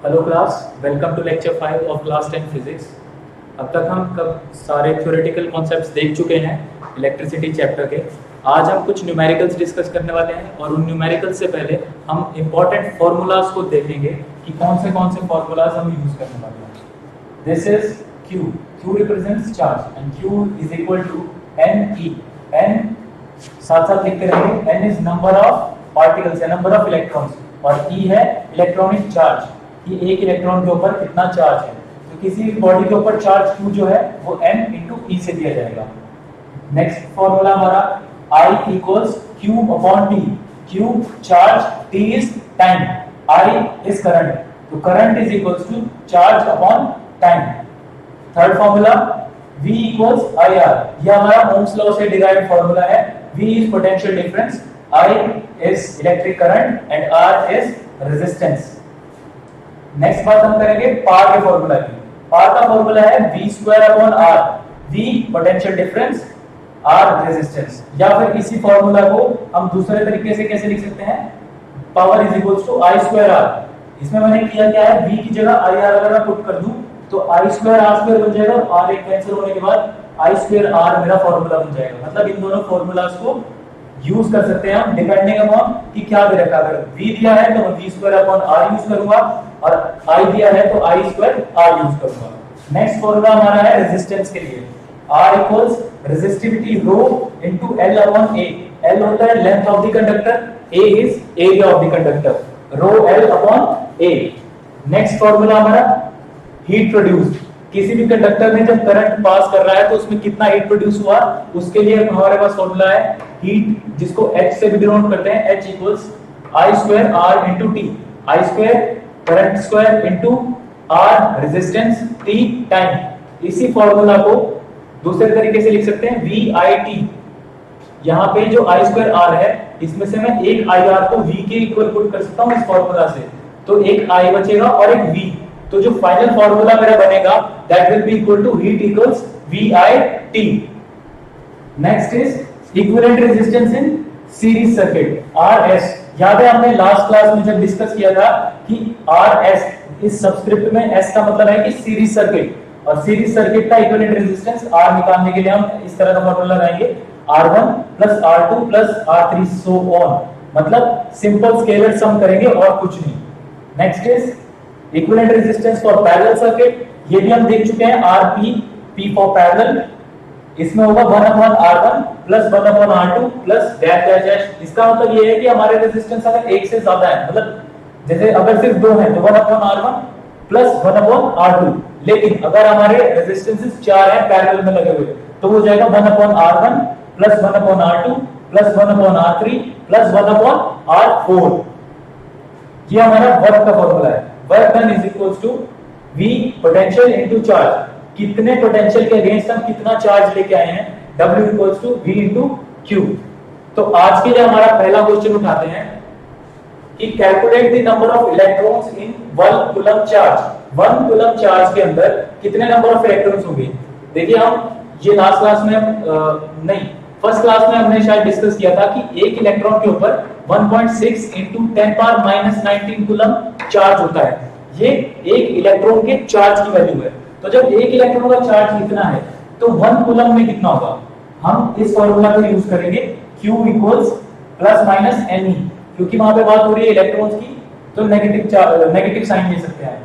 Hello class, welcome to lecture 5 of class 10 physics. अब तक हम सारे थ्योरेटिकल कॉन्सेप्ट्स देख चुके हैं इलेक्ट्रिसिटी चैप्टर के। आज हम कुछ न्यूमेरिकल्स डिस्कस करने वाले हैं और उन न्यूमेरिकल्स से पहले हम इंपॉर्टेंट फार्मूलाज को देखेंगे कि कौन से फार्मूलाज हम यूज करने वाले हैं। This is Q. Q represents charge and Q is equal to NE. N साथ साथ लिखते रहेंगे। N is number of particles है, नंबर ऑफ इलेक्ट्रॉन्स, और E है इलेक्ट्रॉनिक चार्ज कि एक इलेक्ट्रॉन के ऊपर कितना चार्ज है। तो किसी भी बॉडी के ऊपर चार्ज Q जो है वो N इंटू E से दिया जाएगा। नेक्स्ट फॉर्मूला हमारा I equals Q upon T। Q charge, T is time, I is current, तो current is equals to charge upon time. Third formula V equals IR, यह हमारा ओम्स लॉ से derived formula है। V is potential difference, I is electric current and R is resistance. Next बात हम करेंगे पार के formula की। पार का फॉर्मूला है V square upon R। V potential difference, R resistance. या फिर इसी फॉर्मूला को हम दूसरे तरीके से कैसे लिख सकते हैं, power is equals to I square R। इसमें मैंने किया क्या है, V की जगह IR अगर मैं पुट कर दूं तो I स्क्वायर R स्क्वायर बन जाएगा और R एक कैंसिल होने के बाद I स्क्वायर R मेरा फॉर्मूला बन जाएगा। मतलब इन दोनों फॉर्मूलाज को यूज कर सकते हैं हम डिपेंडिंग अपॉन कि क्या दे रखा है। अगर V दिया है तो मैं V square upon R use करूंगा और I दिया है तो I स्क्वायर R यूज करूंगा। नेक्स्ट फॉर्मूला हमारा है रेजिस्टेंस के लिए। R equals resistivity rho into L upon A। L होता है length of the conductor, A is area of the conductor, rho L upon A। Next formula हमारा heat produced. किसी भी कंडक्टर में जब करंट पास कर रहा है तो उसमें कितना हीट प्रोड्यूस हुआ, उसके लिए हमारे पास फॉर्मूला है हीट, जिसको H से भी डिनोट करते हैं। H equals I square R into T। I square current square into R resistance, T time. इसी फॉर्मूला को दूसरे तरीके से लिख सकते हैं VIT। यहाँ पे जो I स्क्वायर R है इसमें से मैं एक IR को V के इक्वल पुट कर सकता हूँ इस फॉर्मूला से, तो एक I बचेगा और एक V। तो जो फाइनल फॉर्मूला मेरा बनेगा that will be equal to heat equals VIT। Next is equivalent resistance in series circuit, RS। याद है हमने लास्ट क्लास में जब डिस्कस किया था कि RS इस सबस्क्रिप्ट में S का मतलब है कि सीरीज सर्किट, और सीरीज सर्किट का इक्विवेलेंट रेजिस्टेंस R निकालने के लिए हम इस तरह का फॉर्मूला लगाएंगे R1 plus R2 plus R3 so on. मतलब सिंपल स्केलर सम करेंगे और कुछ नहीं। Next is equivalent resistance for parallel circuit. ये भी हम देख चुके हैं RP, P फॉर पैरेलल। इसमें होगा 1 upon R1 plus 1 upon R2 plus dash dash dash. इसका मतलब ये है कि हमारे रेजिस्टेंस अगर एक से ज्यादा है, मतलब जैसे अगर सिर्फ दो है तो 1 upon R1 plus 1 upon R2, लेकिन अगर हमारे रेजिस्टेंसेस 4 है पैरेलल में लगे हुए तो वो जाएगा 1 upon R1 plus 1 upon R2 plus 1 upon R3 plus 1 upon R4। ये हमारा वर्क का फॉर्मूला है। Work done is equals to V potential into charge. कितने पोटेंशियल के अगेंस्ट हम कितना चार्ज लेके आए हैं, W equals to V into Q। तो आज के लिए हमारा पहला क्वेश्चन उठाते हैं कि calculate the number of electrons in 1 coulomb charge. 1 coulomb charge के अंदर कितने नंबर ऑफ इलेक्ट्रॉन्स होंगे। देखिए हम ये लास्ट क्लास में नहीं फर्स्ट क्लास में हमने शायद डिस्कस किया था कि एक इलेक्ट्रॉन के ऊपर 1.6 into 10 पावर -19 कूलम चार्ज होता है। ये एक इलेक्ट्रॉन के चार्ज की वैल्यू है। तो जब एक इलेक्ट्रॉन का चार्ज कितना है तो 1 कूलम में कितना होगा, हम इस फॉर्मूला को यूज करेंगे Q equals plus minus Ne, क्योंकि वहां पे बात हो रही है इलेक्ट्रॉन्स की तो नेगेटिव साइन ले सकते हैं।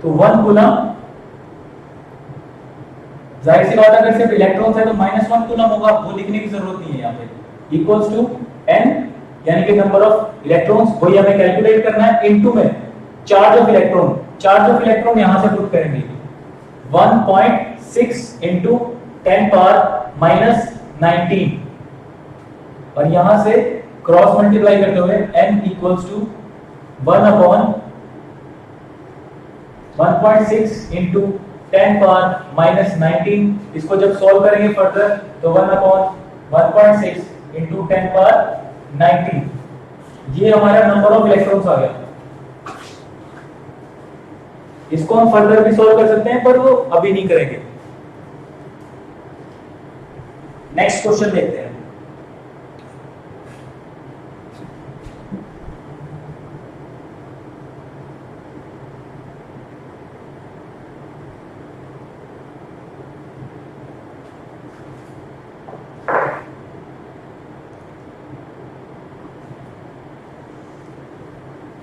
तो 1 कूलम, जाहिर सी बात है अगर सिर्फ इलेक्ट्रॉन्स है तो -1 कूलम होगा, वो लिखने की जरूरत नहीं है यहाँ पे। इक्वल्स टू N यानी कि नंबर ऑफ इलेक्ट्रॉन्स, वही हमें कैलकुलेट करना है, इनटू में charge of electron. Charge of electron यहां से पुट करेंगे 1.6 into 10 पावर -19 और यहां से क्रॉस मल्टीप्लाई करते हुए N equals to 1 upon 1.6 into 10 power -19। इसको जब सॉल्व करेंगे फर्दर तो 1 अपॉन 1.6 into 10 पावर 19, ये हमारा नंबर ऑफ इलेक्ट्रॉन्स आ गया। इसको हम फर्दर भी सॉल्व कर सकते हैं पर वो अभी नहीं करेंगे। नेक्स्ट क्वेश्चन देखते हैं।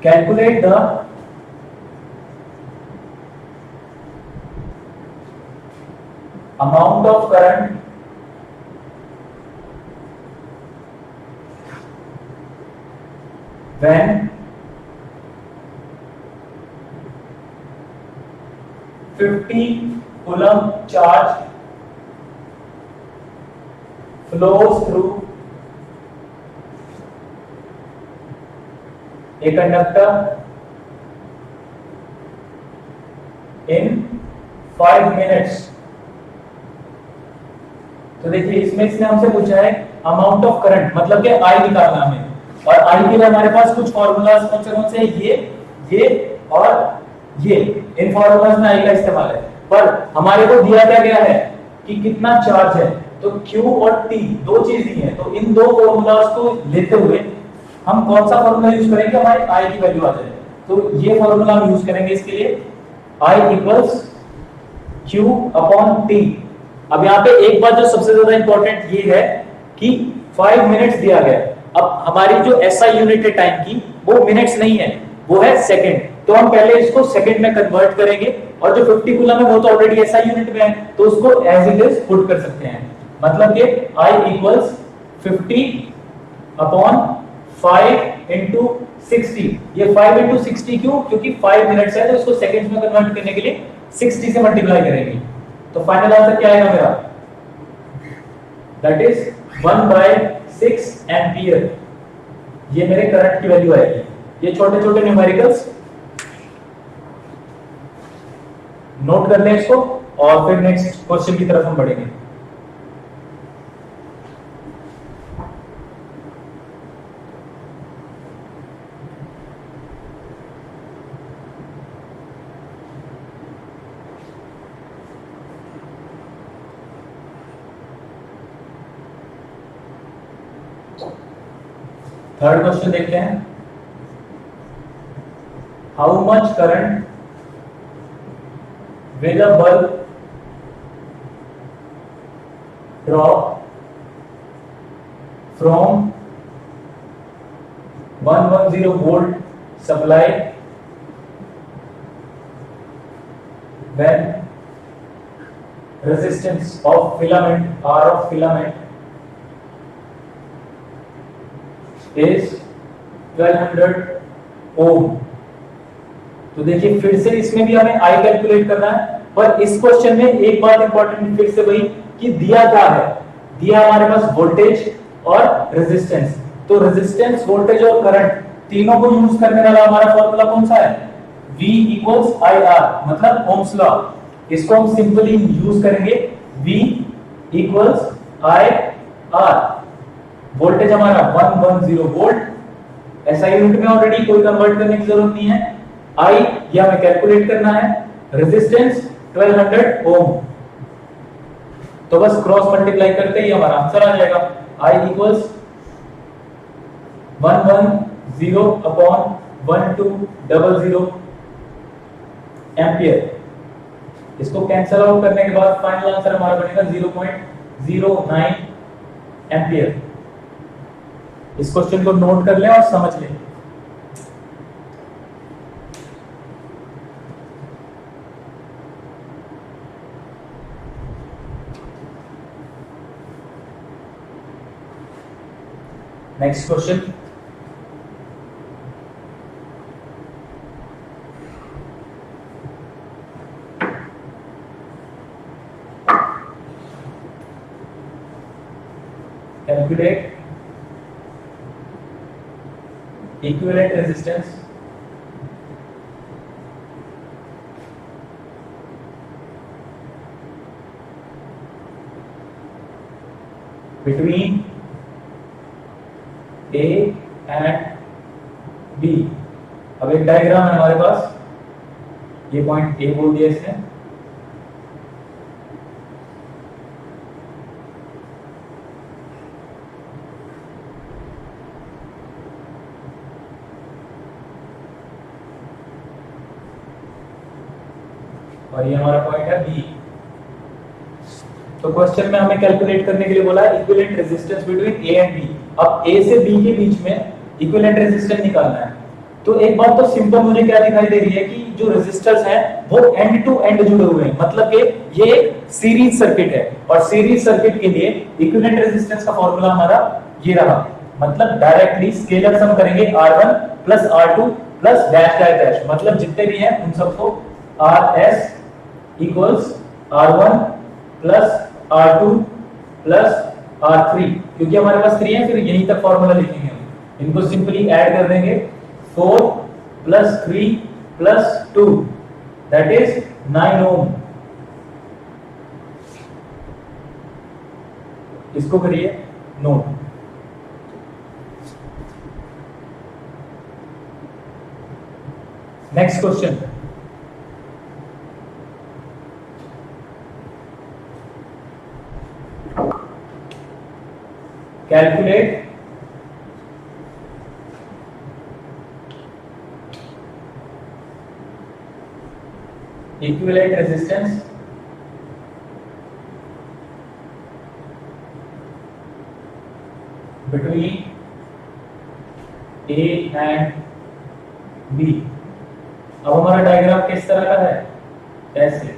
Calculate the amount of current when 50 coulomb charge flows through a conductor in 5 minutes। तो देखिए इसमें इसने हमसे पूछा है अमाउंट ऑफ करंट, मतलब कि आई निकालना हमें, और आई के लिए हमारे पास कुछ फॉर्मूलाज कौन से हैं, ये और ये, इन फॉर्मूलाज में आई का इस्तेमाल है। पर हमारे को दिया गया है कि कितना चार्ज है, तो Q और T दो चीज दी है, तो इन दो फॉर्मूलाज को लेते हुए हम कौन सा फॉर्मूला यूज करेंगे, हमारे I की वैल्यू आ जाए। तो ये फॉर्मूला हम यूज करेंगे इसके लिए, I equals Q upon T। अब यहाँ पे एक बात जो सबसे ज्यादा इंपॉर्टेंट ये है कि 5 मिनट्स दिया गया। अब हमारी जो SI यूनिट है टाइम की, वो मिनट्स नहीं है, वो है सेकंड। तो हम पहले इसको सेकंड में कन्वर्ट करेंगे, और जो 50 कूलम है वो तो ऑलरेडी SI यूनिट में है, तो उसको एज इट इज पुट कर सकते हैं। मतलब कि I इक्वल्स 50 अपॉन 5 इंटू 60। ये 5 इंटू 60 क्यों? क्योंकि 5 मिनट्स है, तो इसको सेकंड्स में कन्वर्ट करने के लिए 60 से मल्टीप्लाई करेंगे। तो फाइनल आंसर क्या आएगा मेरा? That is 1/6 ampere. ये मेरे करंट की वैल्यू आएगी। ये छोटे छोटे न्यूमेरिकल्स नोट कर लें इसको, और फिर नेक्स्ट क्वेश्चन की तरफ हम बढ़ेंगे। थर्ड क्वेश्चन देखते हैं। How much current with a bulb drop from 110 volt supply when resistance of filament R of filament is 1200 ohm। तो देखिए फिर से इसमें भी हमें आई कैलकुलेट करना है, पर इस क्वेश्चन में एक बात इंपॉर्टेंट फिर से वही कि दिया क्या है, दिया हमारे पास वोल्टेज और रेजिस्टेंस। तो रेजिस्टेंस, वोल्टेज और करंट तीनों को यूज करने वाला हमारा फॉर्मूला कौन सा है? V इक्वल्स IR, मतलब ओम्स लॉ। इसको हम सिंपली यूज करेंगे, V इक्वल्स IR। वोल्टेज हमारा 110 वोल्ट, SI यूनिट में ऑलरेडी कोई कन्वर्ट करने की जरूरत नहीं है। I ये हमें कैलकुलेट करना है, रेजिस्टेंस 1200 ओम। तो बस क्रॉस मल्टीप्लाई करते ही हमारा आंसर आ जाएगा। I equals 110 upon 1200 ampere. इसको कैंसिल आउट करने के बाद फाइनल आंसर हमारा बनेगा 0.09 एम्पियर। इस क्वेश्चन को नोट कर लें और समझ लें। Next question, calculate equivalent resistance between A and B। अब एक डायग्राम है हमारे पास, ये पॉइंट A बोल दिया इसने, और ये हमारा पॉइंट है B। तो क्वेश्चन में हमें कैलकुलेट करने के लिए बोला है equivalent resistance between A and B। अब A से B के बीच में इक्विवेलेंट रेजिस्टेंस निकालना है। तो एक बात तो सिंपल मुझे क्या दिखाई दे रही है कि जो रेजिस्टर्स हैं वो एंड टू एंड जुड़े हुए हैं, मतलब कि ये एक सीरीज सर्किट है और सीरीज सर्किट के लिए इक्विवेलेंट रेजिस्टेंस का फॉर्मूला हमारा ये रहा, मतलब डायरेक्टली स्केलर सम करेंगे R1 plus R2 plus dash dash dash, मतलब जितने भी हैं उन सबको RS equals R1 plus R2 plus R3, क्योंकि हमारे पास 3 है फिर यहीं तक फॉर्मूला लिखेंगे हम, इनको सिंपली ऐड कर देंगे 4 प्लस 3 प्लस 2 दैट इज 9 ओम। इसको करिए note. Next question, calculate equivalent resistance between A and B। अब हमारा डायग्राम किस तरह का है, ऐसे।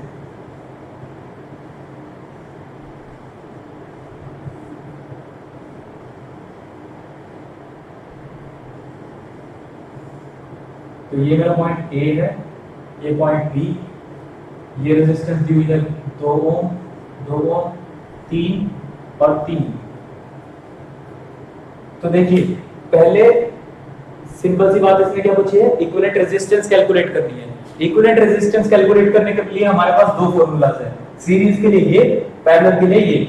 तो ये मेरा पॉइंट A है, ये पॉइंट B, ये रेजिस्टेंस दी हुई है 2 ओम 2 ओम 3 और 3। तो देखिए पहले सिंपल सी बात इसने क्या पूछी है, इक्विवेलेंट रेजिस्टेंस कैलकुलेट करनी है। इक्विवेलेंट रेजिस्टेंस कैलकुलेट करने के लिए हमारे पास दो फॉर्मूलाज है, सीरीज के लिए ये, पैरेलल के लिए ये।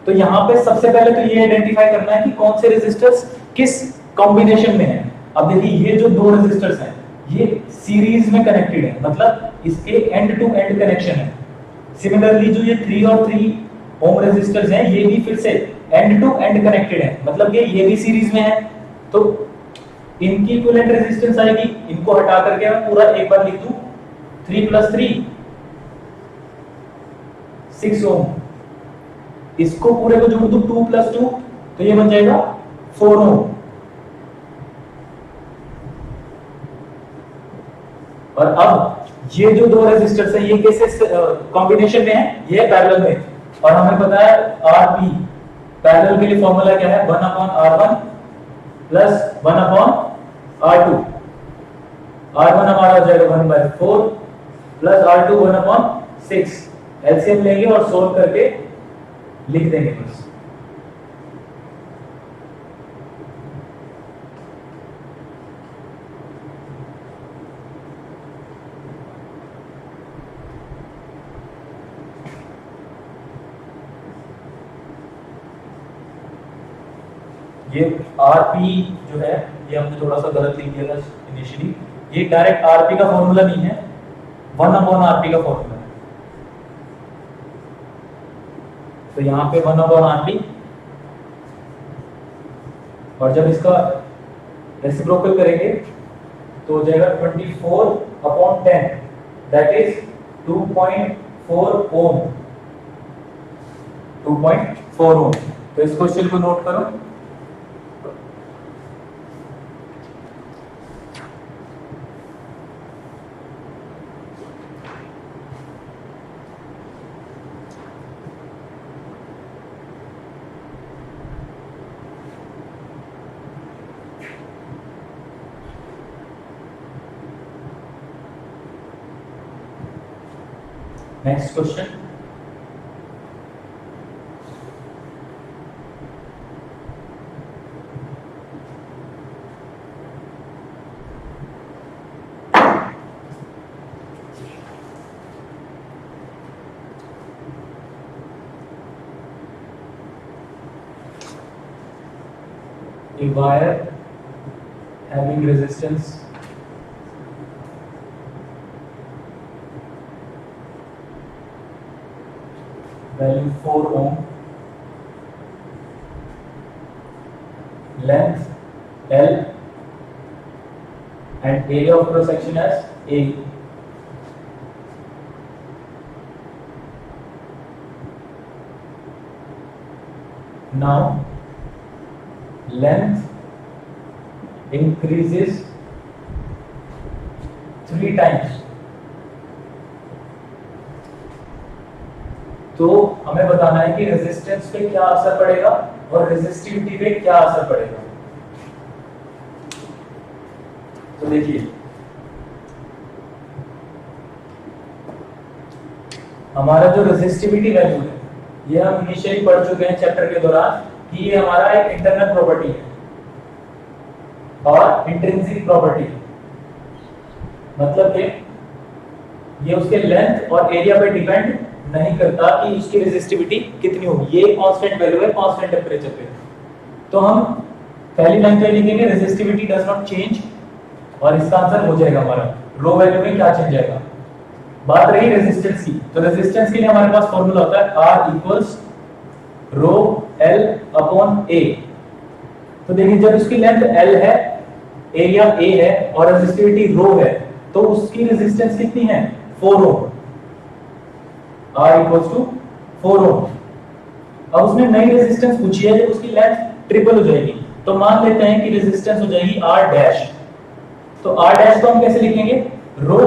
तो यहाँ पे सबसे पहले तो ये आइडेंटिफाई करना है कि कौन से रेजिस्टर्स किस कॉम्बिनेशन में है। अब देखिए ये जो दो रेजिस्टर्स हैं ये सीरीज में कनेक्टेड है, मतलब इसके एंड टू एंड कनेक्शन है। सिमिलरली जो ये 3 और 3 ओम रेजिस्टर्स हैं ये भी फिर से एंड टू एंड कनेक्टेड है, मतलब ये भी सीरीज में है। तो इनकी इक्विवेलेंट रेजिस्टेंस आएगी, इनको हटा करके मैं पूरा एक बार लिख दूं 3 प्लस 3 6 ओम, इसको पूरे को जोड़ दूं 2 प्लस 2 तो ये बन जाएगा 4 ओम। और अब ये जो दो रेजिस्टर्स हैं ये कैसे कॉम्बिनेशन में है, ये है पैरेलल में। और हमें पता है Rp पैरेलल के लिए फॉर्मूला क्या है, 1/R1 प्लस 1/R2। R1 हमारा हो जाएगा 1/4 प्लस R2 1/6। एलसीएम लेंगे और सोल्व करके लिख देंगे बस। ये Rp जो है ये हमने थोड़ा सा गलत लिख दिया था इनिशियली, ये डायरेक्ट Rp का फॉर्मूला नहीं है, 1/Rp का फॉर्मूला है। तो यहाँ पे 1/Rp, और जब इसका रेसिप्रोकल करेंगे तो हो जाएगा 24/10 दैट इज 2.4 ओम। 2.4 ओम। तो इस क्वेश्चन को नोट करो। Next question. A wire having resistance value 4 ohm, length L, and area of cross section as A. Now length increases 3 times. तो हमें बताना है कि रेजिस्टेंस पे क्या असर पड़ेगा और रेजिस्टिविटी पे क्या असर पड़ेगा। तो देखिए हमारा जो रेजिस्टिविटी वैल्यू है ये हम इनिशियली पढ़ चुके हैं चैप्टर के दौरान कि ये हमारा एक इंटरनल प्रॉपर्टी है और इंट्रिंसिक प्रॉपर्टी है। मतलब कि ये उसके लेंथ और एरिया पे डिपेंड नहीं करता कि उसकी रेजिस्टिविटी कितनी होगी, ये कांस्टेंट वैल्यू है कांस्टेंट टेंपरेचर पे। तो हम पहली लाइन पे लिखेंगे रेजिस्टिविटी डज नॉट चेंज और इसका आंसर हो जाएगा हमारा रो वैल्यू में क्या चेंज जाएगा। बात रही रेजिस्टेंस की, तो रेजिस्टेंस के लिए हमारे पास फॉर्मूला होता है R equals rho L upon A। तो देखिए जब उसकी लेंथ L है, एरिया A है और रेजिस्टिविटी रो है तो उसकी रेजिस्टेंस कितनी है 4 ओम। R इक्वल्स टू 4 ओम। अब उसने नई रेजिस्टेंस पूछी है जब उसकी लेंथ ट्रिपल हो जाएगी तो मान लेते हैं कि रेजिस्टेंस हो जाएगी R डैश। तो R डैश को हम कैसे लिखेंगे, रो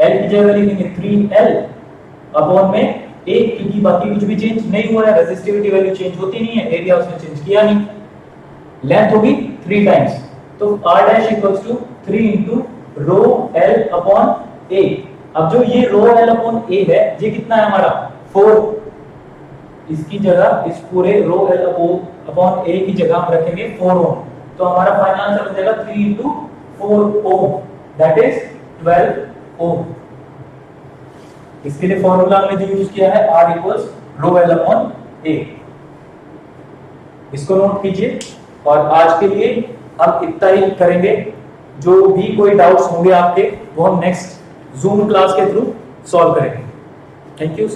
L की जगह लिखेंगे 3L अपॉन में 1, क्योंकि बाकी कुछ भी चेंज नहीं हुआ है, रेजिस्टिविटी वैल्यू चेंज होती नहीं है, एरिया उसने चेंज किया नहीं, लेंथ होगी 3 टाइम्स। तो R dash equals to 3 into rho L upon A। अब जो ये रो L अपॉन A है ये कितना है हमारा 4, इसकी जगह इस पूरे रो L अपॉन A की जगह हम रखेंगे 4 ओम। तो हमारा फाइनल आंसर हो जाएगा 3 into 4 ohm that is 12 ohm. इसके लिए फॉर्मूला हमने जो यूज किया है R equals rho L upon A। इसको नोट कीजिए और आज के लिए हम इतना ही करेंगे। जो भी कोई डाउट्स होंगे आपके वो हम नेक्स्ट जूम क्लास के थ्रू सॉल्व करेंगे। Thank you.